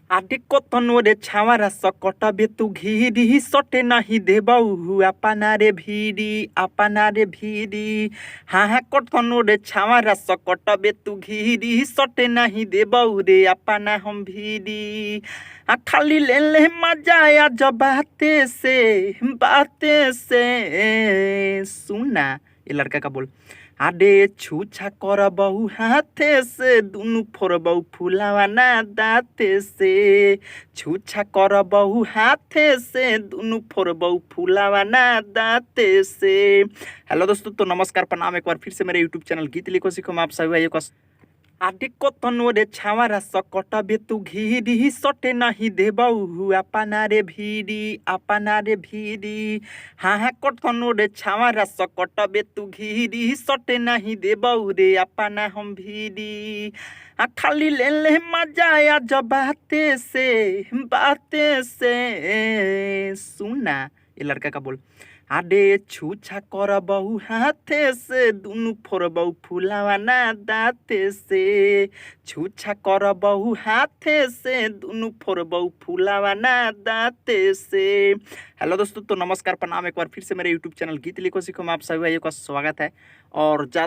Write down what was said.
आडे कतनो रे छावारा सकटबे तू घिरी सटे नहीं देबहु अपना रे भीरी हाँ हाँ कतनो रे छावारा सकटबे तू घिरी सटे नहीं देबहु रे अपना हम भीरी खाली ले ले मजा आ जब बाते से सुना ये लड़का का बोल आडे छूछा कर बहु हाथे से दुनु फोर बहु फुलावा ना दाते से छूछा कर बहु हाथे से दुनु फोर बहु फुलावा ना दाते से। हेलो दोस्तों, तो नमस्कार प्रणाम एक बार फिर से मेरे यूट्यूब चैनल गीत लिखो सीखो में आप सभी भाइयों का आडे कतनो रे छावारा सकटबे तू घिरी सटे नहीं देबहु अपना रे भीरी हाँ हाँ कतनो रे छावारा सकटबे तू घिरी सटे नहीं देबहु रे अपना हम भीरी खाली ले ले मजा आ जब बाते से सुना ये लड़का का बोल आडे छूछा कर बहु हाथे से दुनु फोर बहु फुलावा ना दाते से छूछा कर बहु हाथे से दुनु फोर बहु फुलावा ना दाते से। हेलो दोस्तों, तो नमस्कार प्रणाम एक बार फिर से मेरे यूट्यूब चैनल गीत लिखो सीखो में आप सभी भाइयों का स्वागत है। और ज़्यादा